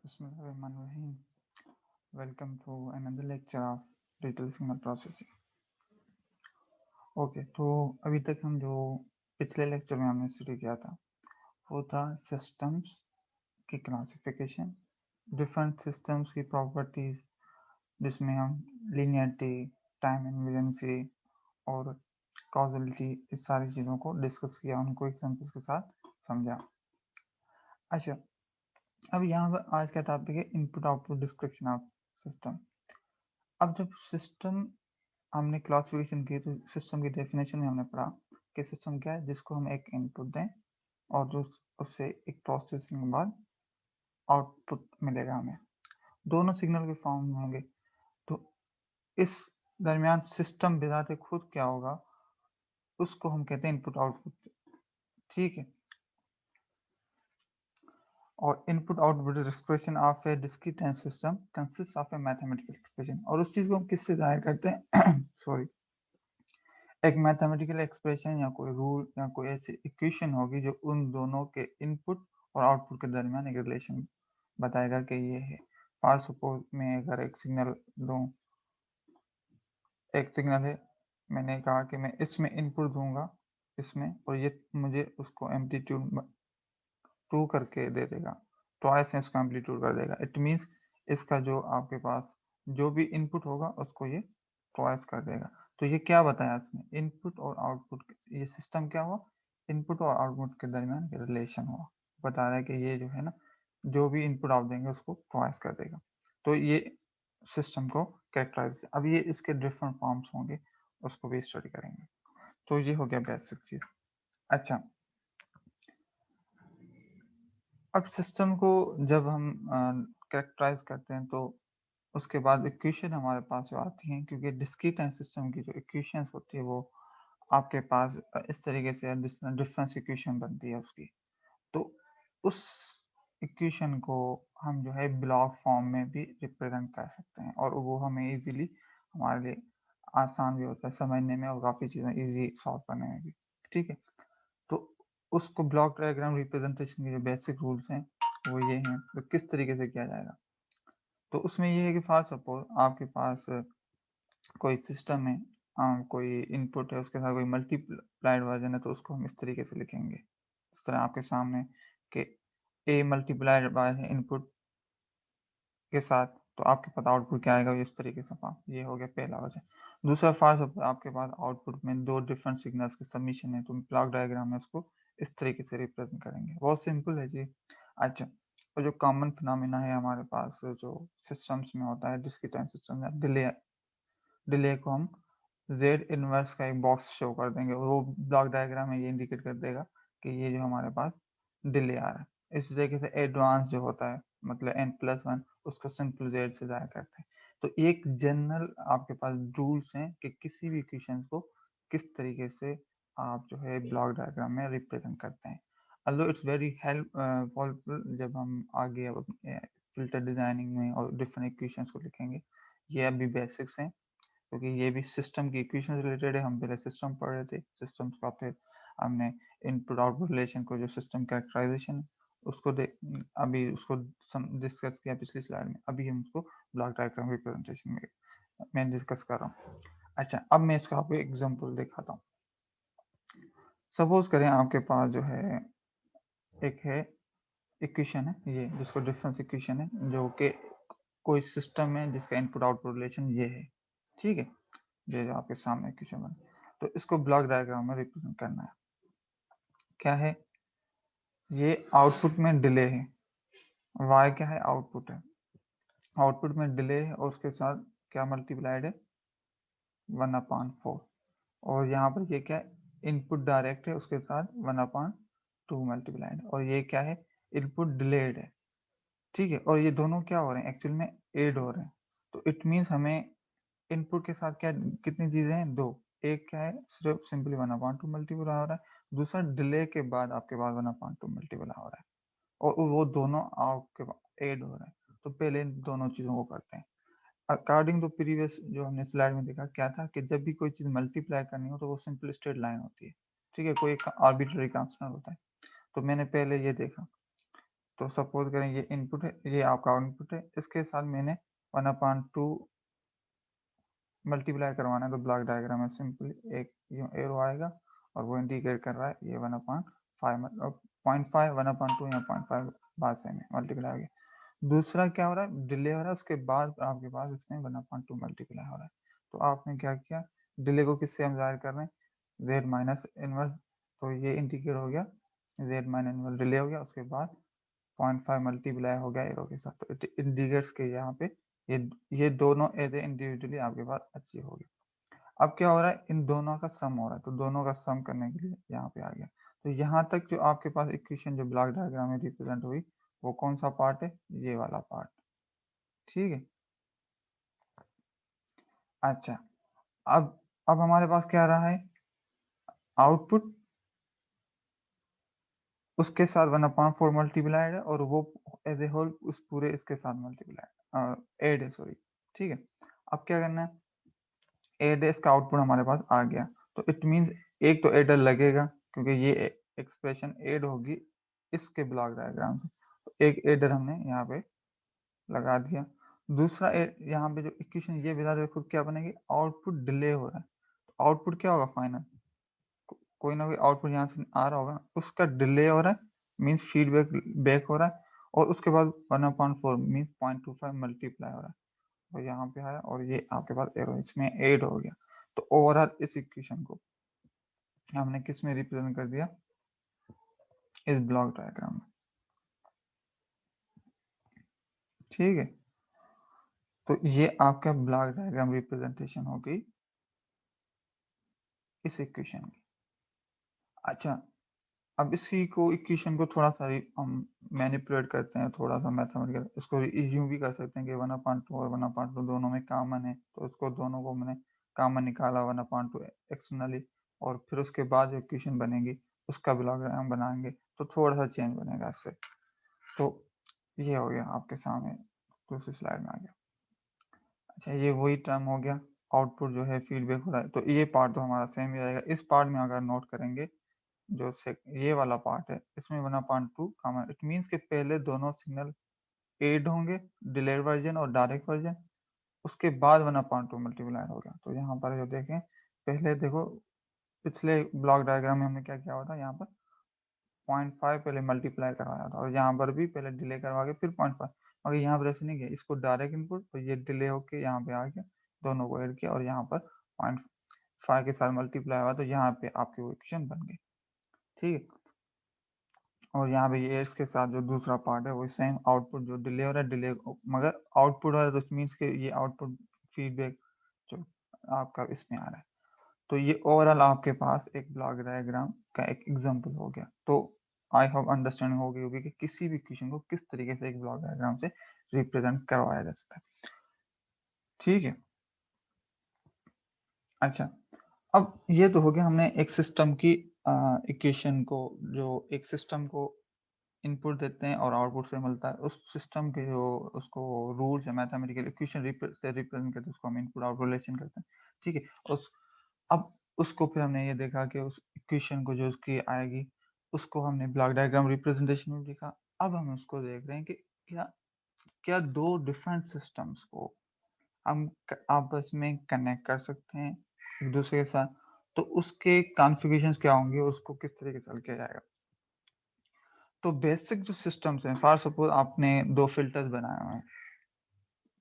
Bismillahirrahmanirrahim. Welcome to another lecture of digital signal processing. Okay, तो अभी तक हम जो पिछले लेक्चर में हमने स्टडी किया था वो था सिस्टम्स की क्लासिफिकेशन, डिफरेंट सिस्टम्स की प्रॉपर्टीज, जिसमें हम लीनियरिटी, टाइम इनवेरिएंसी और कॉजलिटी इस सारी चीज़ों को डिस्कस किया, उनको एग्जांपल्स के साथ समझा। अच्छा, अब यहाँ पर आज का टॉपिक है input output description of system. अब जब सिस्टम हमने क्लासिफिकेशन की तो सिस्टम की डेफिनेशन में हमने पढ़ा कि सिस्टम क्या है, जिसको हम एक इनपुट दें और जो उससे एक प्रोसेसिंग के बाद आउटपुट मिलेगा हमें, दोनों सिग्नल के फॉर्म में होंगे। तो इस दरमियान सिस्टम बिजाते खुद क्या होगा, उसको हम कहते हैं इनपुट आउटपुट। ठीक है, और input output expression of A discrete time system consist of A mathematical expression. और उस चीज को हम किससे जाहिर करते हैं सॉरी, एक मैथमेटिकल एक्सप्रेशन या कोई रूल या कोई ऐसी इक्वेशन होगी जो उन दोनों के इनपुट और आउटपुट के दरमियान एक रिलेशन बताएगा कि ये है। फॉर सपोज मैं अगर एक सिग्नल दूं, एक सिग्नल है, मैंने कहा कि मैं इसमें इनपुट दूंगा इसमें, और ये मुझे उसको एम्पलीट्यूड 2 करके दे देगा, ट्वाइस में इसका एम्पलीट्यूड कर देगा। इट मीन्स इसका जो आपके पास जो भी इनपुट होगा उसको ये ट्वाइस कर देगा। तो ये क्या बताया इसने, इनपुट और आउटपुट, ये सिस्टम क्या हुआ, इनपुट और आउटपुट के दरमियान रिलेशन हुआ। बता रहा है कि ये जो है ना, जो भी इनपुट आप देंगे उसको ट्वाइस कर देगा। तो ये सिस्टम को कैरेक्टराइज। अब ये इसके डिफरेंट फॉर्म्स होंगे, उसको भी स्टडी करेंगे। तो ये हो गया बेसिक चीज। अच्छा, अब सिस्टम को जब हम कैरेक्टराइज करते हैं तो उसके बाद इक्वेशन हमारे पास जो आती हैं, क्योंकि डिस्क्रीट टाइम सिस्टम की जो इक्वेशंस होती है वो आपके पास इस तरीके से डिफरेंस इक्वेशन बनती है उसकी। तो उस इक्वेशन को हम जो है ब्लॉक फॉर्म में भी रिप्रेजेंट कर सकते हैं, और वो हमें इजीली, हमारे लिए आसान भी होता है समझने में और काफ़ी चीज़ें इजी सॉल्व करने में भी। ठीक है, तो उसको ब्लॉक डायग्राम रिप्रेजेंटेशन के जो बेसिक रूल्स हैं वो ये हैं। तो किस तरीके से किया जाएगा, तो उसमें ये है कि फॉर सपोज आपके पास कोई सिस्टम है, कोई इनपुट है, उसके साथ कोई मल्टीप्लाइड वर्जन है, तो उसको हम इस तरीके से लिखेंगे, इस तरह आपके सामने कि ए मल्टीप्लाइड बाय इनपुट के साथ, तो आपके पास आउटपुट क्या आएगा इस तरीके से। ये हो गया पहला वर्जन। दूसरा फॉर सपोज आपके पास आउटपुट में दो डिफरेंट सिग्नल्स के सबमिशन है, तो ब्लॉक डायग्राम में इसको इस तरीके से रिप्रेजेंट करेंगे। बहुत सिंपल है जी। अच्छा, और जो कॉमन फिनोमेना है हमारे पास जो सिस्टम्स में होता है, डिस्क्रीट टाइम सिस्टम में, डिले, डिले को हम z इनवर्स का एक बॉक्स शो कर देंगे, वो ब्लॉक डायग्राम में ये इंडिकेट कर देगा कि ये जो हमारे पास डिले आ रहा है। इस तरीके से एडवांस जो होता है, मतलब n+1, उसको सिंपल z से जाहिर करते हैं। तो एक जनरल आपके पास रूल्स हैं कि किसी भी इक्वेशन को किस तरीके से आप जो है ब्लॉक डायग्राम में रिप्रेजेंट करते हैं। अल्दो इट्स वेरी हेल्पफुल जब हम आगे अब फिल्टर डिजाइनिंग में और डिफरेंट इक्वेशंस को लिखेंगे। ये अभी बेसिक्स हैं, क्योंकि ये भी सिस्टम की इक्वेशन रिलेटेड है। हम पहले सिस्टम पढ़ रहे थे, सिस्टम्स का फिर हमने इनपुट आउटपुट रिलेशन को, जो सिस्टम कैरेक्टराइजेशन उसको अभी उसको डिस्कस किया पिछली स्लाइड में। अभी हम उसको ब्लॉक डायग्राम रिप्रेजेंटेशन में मैं डिस्कस कर रहा हूँ। अच्छा, अब मैं इसका आपको एग्जांपल दिखाता हूँ। सपोज करें आपके पास जो है एक है इक्वेशन है ये, जिसको डिफरेंस इक्वेशन है, जो कि कोई सिस्टम है जिसका इनपुट आउटपुट रिलेशन ये है। ठीक है, ये जो आपके सामने इक्वेशन बना, तो इसको ब्लॉक डायग्राम में रिप्रेजेंट करना है। क्या है, ये आउटपुट में डिले है, y क्या है, आउटपुट है, आउटपुट में डिले है और उसके साथ क्या मल्टीप्लाइड है, 1/4। और यहाँ पर ये क्या है, इनपुट डायरेक्ट है, उसके साथ 1/2 मल्टीप्लाइड, और ये क्या है, इनपुट डिलेड है। ठीक है, और ये दोनों क्या हो रहे हैं, एक्चुअल में एड हो रहे हैं। तो इट मीन्स हमें इनपुट के साथ क्या, कितनी चीजें हैं, दो। एक क्या है, सिर्फ सिंपली 1/2 मल्टीप्लाई हो रहा है, दूसरा डिले के बाद आपके पास 1/2 मल्टीप्लाई हो रहा है, और वो दोनों आपके ऐड हो रहे हैं। तो पहले इन दोनों चीजों को करते हैं अकॉर्डिंग टू प्रीवियस। जो हमने स्लाइड में देखा क्या था, कि जब भी कोई चीज मल्टीप्लाई करनी हो तो वो सिंपल स्ट्रेट लाइन होती है। ठीक है, कोई एक आर्बिट्ररी कांस्टेंट होता है। तो मैंने पहले ये देखा तो सपोज़ करें ये इनपुट है, ये आपका आउटपुट है, इसके साथ मैंने 1/2 मल्टीप्लाई करवाना है, तो ब्लॉक डायग्राम में सिंपली एक यूँ एरो आएगा और वो इंडिकेट कर रहा है ये 1/5 मतलब 0.5 1/2 या 0.5 बात सेम है, मल्टीप्लाई हो गया। दूसरा क्या हो रहा है, डिले हो रहा है, उसके बाद आपके पास इसमें 1/2 मल्टीप्लाई हो रहा है। तो आपने क्या किया, डिले को किससे हम ज़ाहिर कर रहे हैं, z माइनस इनवर्स, तो ये इंडिकेट हो गया z माइनस इनवर्स डिले हो गया, उसके बाद 0.5 मल्टीप्लाई हो गया एरो के साथ, तो इट इंडिकेट्स के यहाँ पे ये दोनों एज ए इंडिविजुअली आपके पास अचीव हो गया। अब क्या हो रहा है, इन दोनों का सम हो रहा है, तो दोनों का सम करने के लिए यहाँ पे आ गया। तो यहाँ तक जो आपके पास इक्वेशन जो ब्लॉक डायग्राम में रिप्रेजेंट हुई, वो कौन सा पार्ट है, ये वाला पार्ट, ठीक है। अच्छा, अब हमारे पास क्या रहा है, आउटपुट उसके साथ 1/4 मल्टीप्लाइड है और वो एज ए होल उस पूरे इसके साथ मल्टीप्लाइड एड है, सॉरी, ठीक है। अब क्या करना है, एड है, इसका आउटपुट हमारे पास आ गया, तो इट मीन्स एक तो एडर लगेगा क्योंकि ये एक्सप्रेशन एड होगी इसके ब्लॉक डायग्राम से, तो एक एडर हमने यहाँ पे लगा दिया। दूसरा यहाँ पे जो इक्वेशन ये बता दे खुद क्या बनेगी, आउटपुट डिले हो रहा है, तो आउटपुट क्या होगा फाइनल, कोई ना कोई आउटपुट यहाँ से आ रहा होगा, उसका डिले हो रहा है, मीन्स फीडबैक बैक हो रहा है, और उसके बाद 1/4 मीन्स 0.25 मल्टीप्लाई हो रहा है, तो यहाँ पे आया और ये आपके पास एरो इसमें ऐड हो गया। तो ओवरऑल इस इक्वेशन को हमने किस में रिप्रेजेंट कर दिया, इस ब्लॉक डायग्राम में, ठीक है। तो ये आपका ब्लॉक डायग्राम रिप्रेजेंटेशन हो गई इस इक्वेशन की। अच्छा, अब इसी को इक्वेशन को थोड़ा सा हम मैनिपुलेट करते हैं, थोड़ा सा मैथमेटिकल, इसको यूं भी कर सकते हैं कि 1/2 और 1/2 दोनों में कॉमन है, तो इसको दोनों को मैंने कॉमन निकाला 1/2 एक्सटर्नली, और फिर उसके बाद जो इक्वेशन बनेगी उसका ब्लॉक डायग्राम बनाएंगे, तो थोड़ा सा चेंज बनेगा इससे। तो ये हो गया आपके सामने, दूसरी स्लाइड में आ गया। अच्छा, ये वही टर्म हो गया, आउटपुट जो है फीडबैक हो रहा है, तो ये पार्ट तो हमारा सेम ही रहेगा। इस पार्ट में अगर नोट करेंगे, जो ये वाला पार्ट है, इसमें 1/2 कॉमन, इट मीन्स कि पहले दोनों सिग्नल एड होंगे, डिलेड वर्जन और डायरेक्ट वर्जन, उसके बाद 1/2 मल्टीप्लाइड होगा। तो यहाँ पर जो देखें, पहले देखो पिछले ब्लॉक डायग्राम में हमने क्या किया हुआ था, यहाँ पर 0.5 पहले मल्टीप्लाई करवाया था, और यहाँ पर भी पहले डिले करवा के फिर 0.5, मगर यहाँ पर ऐसे नहीं किया, इसको डायरेक्ट इनपुट, तो ये डिले होके यहाँ पे आ गया, दोनों को ऐड किया और यहाँ पर 0.5 के साथ मल्टीप्लाई हुआ, तो यहाँ पे आपकी वो इक्वेशन बन गई, ठीक है। और यहाँ पे ये इसके साथ जो दूसरा पार्ट है वो सेम, आउटपुट जो डिले हो रहा है, डिले मगर आउटपुट हो रहा है, तो मीन्स के ये आउटपुट फीडबैक जो आपका इसमें आ रहा है। तो ये ओवरऑल आपके पास एक ब्लॉक डायग्राम का एक एग्जांपल हो गया। तो आई होप अंडरस्टैंडिंग हो गई होगी कि किसी भी इक्वेशन को किस तरीके से एक ब्लॉक डायग्राम से रिप्रेजेंट करवाया जा सकता है, ठीक है। अच्छा, अब ये तो हो गया, हमने एक सिस्टम की इक्वेशन को, जो एक सिस्टम को इनपुट देते हैं और आउटपुट से मिलता है, उस सिस्टम के जो उसको रूल्स या मैथमेटिकल इक्वेशन से रिप्रेजेंट करते हैं, उसको हम इनपुट आउटपुट रिलेशन करते हैं, ठीक है। उस अब उसको फिर हमने ये देखा कि उस इक्वेशन को जो उसकी आएगी, उसको हमने ब्लॉक डायग्राम रिप्रेजेंटेशन में लिखा। अब हम उसको देख रहे हैं कि क्या क्या दो डिफरेंट सिस्टम्स को हम आपस में कनेक्ट कर सकते हैं एक दूसरे के साथ, तो उसके कॉन्फ़िगरेशंस क्या होंगे, उसको किस तरीके से हल किया जाएगा। तो बेसिक जो सिस्टम्स हैं, फॉर सपोज आपने 2 फ़िल्टर्स बनाए हुए हैं,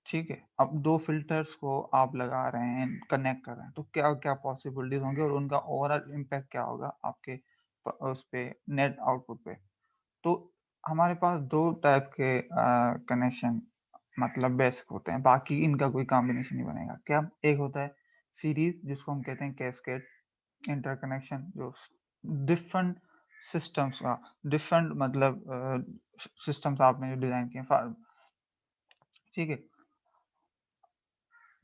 ठीक है? अब 2 फ़िल्टर्स को आप लगा रहे हैं, कनेक्ट कर रहे हैं, तो क्या-क्या पॉसिबिलिटीज़ होंगी और उनका ओवरऑल इम्पैक्ट क्या होगा आपके उस पे नेट आउटपुट पे। तो हमारे पास 2 टाइप के कनेक्शन मतलब बेसिक होते हैं, बाकी इनका कोई कॉम्बिनेशन नहीं बनेगा। क्या? एक होता है सीरीज़, जिसको हम कहते हैं कैस्केड इंटरकनेक्शन, जो डिफरेंट सिस्टम्स का डिफरेंट मतलब सिस्टम्स आपने जो डिज़ाइन किए हैं, ठीक है।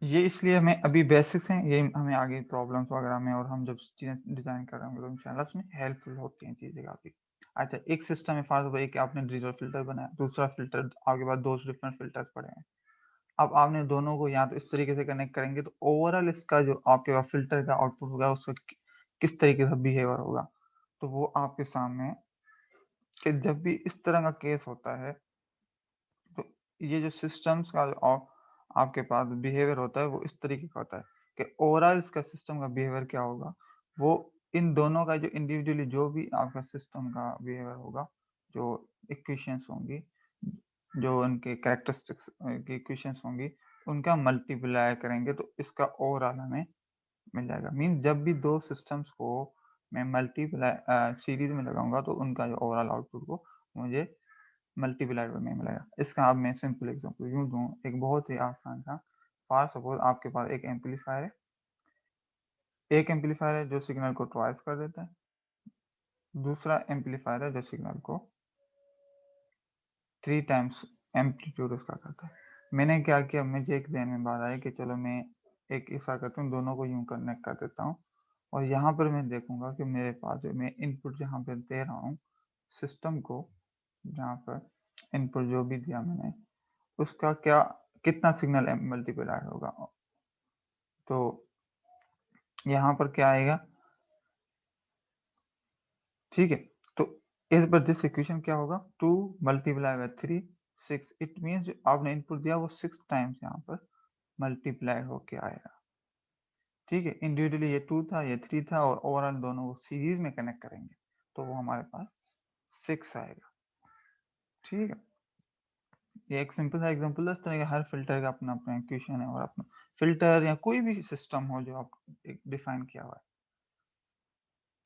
ये इसलिए हमें अभी बेसिक्स हैं, ये हमें आगे प्रॉब्लम्स वगैरह में और हम जब चीज़ें डिज़ाइन कर रहे होंगे तो इंशाल्लाह उसमें हेल्पफुल होती हैं चीज़ें काफ़ी। अच्छा, एक सिस्टम है फॉर एक आपने डिजिटल फ़िल्टर बनाया, दूसरा फ़िल्टर आपके पास 2 डिफरेंट फ़िल्टर्स पड़े हैं। अब आपने दोनों को या तो इस तरीके से कनेक्ट करेंगे, तो ओवरऑल इसका जो आपके पास फ़िल्टर का आउटपुट होगा, उसका किस तरीके से बिहेवियर होगा, तो वो आपके सामने कि जब भी इस तरह का केस होता है, तो ये जो सिस्टम्स का जो आपके पास बिहेवियर होता है, वो इस तरीके का होता है कि ओवरऑल इसका सिस्टम का बिहेवियर क्या होगा, वो इन दोनों का जो इंडिविजुअली जो भी आपका सिस्टम का बिहेवियर होगा, जो इक्वेशंस होंगी, जो उनके कैरेक्टरिस्टिक्स की इक्वेशंस होंगी, उनका मल्टीप्लाई करेंगे तो इसका ओवरऑल हमें मिल जाएगा। मीन्स जब भी 2 सिस्टम्स को मैं मल्टीप्लाई सीरीज़ में लगाऊँगा तो उनका जो ओवरऑल आउटपुट को मुझे मल्टीप्लाइड में मिलेगा। इसका अब मैं सिंपल एग्ज़ाम्पल यूँ दूँ, एक बहुत ही आसान सा। फॉर सपोज़ आपके पास एक एम्पलीफायर है। एक एम्पलीफायर है जो सिग्नल को ट्वाइस कर देता है। दूसरा एम्पलीफायर है जो सिग्नल को 3 टाइम्स एम्पलीट्यूड उसका करता है। मैंने क्या किया, मुझे एक ज़हन में बात आई कि चलो मैं एक ऐसा करता हूँ, दोनों को यूँ कनेक्ट कर देता हूँ और यहाँ पर मैं देखूँगा कि मेरे पास जो मैं इनपुट जहाँ पे दे रहा हूँ सिस्टम को, जहाँ पर इनपुट जो भी दिया मैंने, उसका कितना सिग्नल मल्टीप्लाइड होगा। तो यहाँ पर क्या आएगा, ठीक है? तो एज़ पर दिस इक्वेशन क्या होगा, 2 मल्टीप्लाई बाय 3 6। इट मीन्स जो आपने इनपुट दिया वो 6 टाइम्स यहाँ पर मल्टीप्लाई होके आएगा। ठीक है? इंडिविजुअली ये 2 था, ये 3 था और ओवरऑल दोनों को सीरीज़ में कनेक्ट करेंगे, तो वो हमारे पास 6 आएगा। ठीक है? ये एक सिंपल सा एग्ज़ाम्पल है। इस तरह के हर फ़िल्टर का अपना-अपना इक्वेशन है और अपना फ़िल्टर या कोई भी सिस्टम हो जो आप एक डिफ़ाइन किया हुआ है।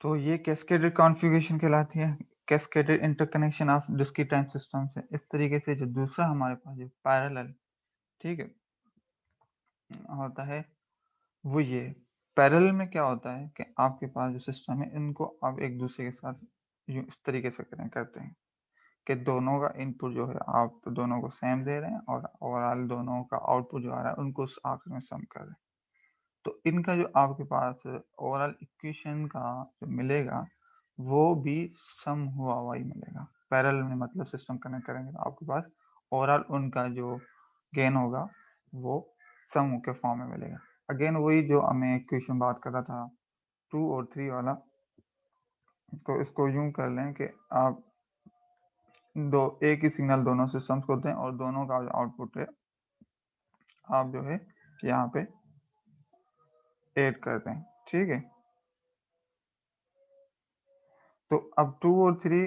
तो ये कैस्केडेड कॉन्फ़िगरेशन कहलाती है। Cascaded interconnection of discrete time systems है। इस तरीके से जो दूसरा हमारे पास जो पैरेलल, ठीक है, होता है, वो ये है। पैरेलल में क्या होता है कि आपके पास जो सिस्टम है इनको आप एक दूसरे के साथ यूँ इस तरीके से करते हैं कि दोनों का इनपुट जो है आप दोनों को सेम दे रहे हैं और ओवरऑल दोनों का आउटपुट जो आ रहा है उनको आखिर में सम कर रहे हैं। तो इनका जो आपके पास ओवरऑल इक्वेशन का जो मिलेगा, वो भी सम हुआ ही मिलेगा। पैरेलल में मतलब सिस्टम कनेक्ट करेंगे तो आपके पास ओवरऑल उनका जो गेन होगा, वो सम के फॉर्म में मिलेगा। अगेन वही जो मैं इक्वेशन बात कर रहा था 2 और 3 वाला, तो इसको यूँ कर लें कि आप एक ही सिग्नल दोनों सिस्टम्स को दें और दोनों का जो आउटपुट है, आप जो है यहाँ पे ऐड कर दें। ठीक है? तो अब 2 और 3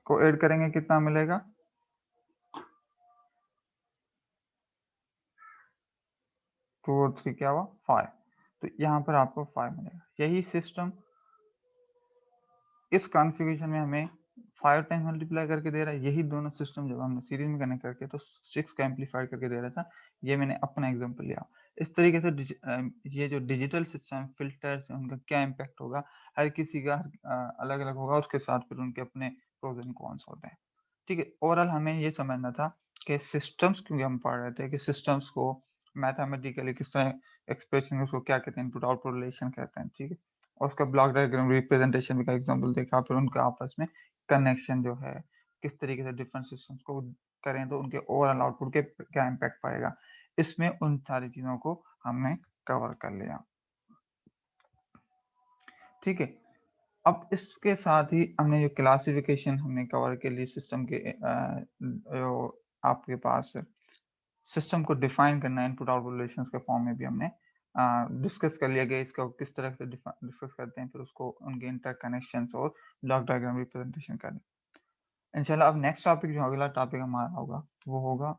को ऐड करेंगे कितना मिलेगा? 2 और 3 क्या हुआ? 5। तो यहाँ पर आपको 5 मिलेगा। यही सिस्टम इस कॉन्फ़िगरेशन में हमें 5 टाइम्स मल्टीप्लाई करके दे रहा है। यही दोनों सिस्टम जब हमने सीरीज़ में कनेक्ट करके तो 6 का एम्प्लीफाइड करके दे रहा था। ये मैंने अपना एग्ज़ाम्पल लिया। इस तरीके से ये जो डिजिटल सिस्टम फ़िल्टर्स हैं उनका क्या इम्पैक्ट होगा, हर किसी का अलग-अलग होगा, उसके साथ फिर उनके अपने प्रोज़ एंड कॉन्स होते हैं। ठीक है? ओवरऑल हमें ये समझना था कि सिस्टम्स, क्योंकि हम पढ़ रहे थे कि सिस्टम्स को मैथमेटिकली किस तरह एक्सप्रेशन में उसको क्या कहते हैं, इनपुट आउटपुट रिलेशन कहते हैं। ठीक है? और उसका ब्लॉक डायग्राम रिप्रेजेंटेशन का एग्जांपल देखा, फिर उनका आपस में कनेक्शन जो है किस तरीके से डिफरेंट सिस्टम्स को करें तो उनके ओवरऑल आउटपुट के क्या इम्पैक्ट पड़ेगा। इसमें उन सारी चीज़ों को हमने कवर कर लिया। ठीक है? अब इसके साथ ही हमने जो क्लासिफिकेशन हमने कवर के लिए सिस्टम के जो आपके पास सिस्टम को डिफाइन करना इनपुट आउटपुट रिलेशंस के फॉर्म में भी हमने डिस्कस कर लिया गया। इसको किस तरह से डिस्कस करते हैं, फिर उसको उनके इंटरकनेक्शंस और ब्लॉक डायग्राम रिप्रेजेंटेशन करें। इंशाल्लाह अब नेक्स्ट टॉपिक, जो अगला टॉपिक हमारा होगा, वो होगा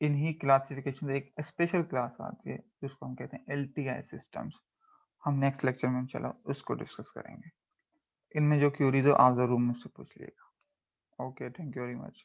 इन्हीं क्लासिफिकेशन एक स्पेशल क्लास आती है जिसको हम कहते हैं एलटीआई सिस्टम्स। हम नेक्स्ट लेक्चर में इंशाल्लाह उसको डिस्कस करेंगे। इनमें जो क्यूरीज हो आप जरूर मुझसे पूछ लीजिएगा। Okay, thank you very much.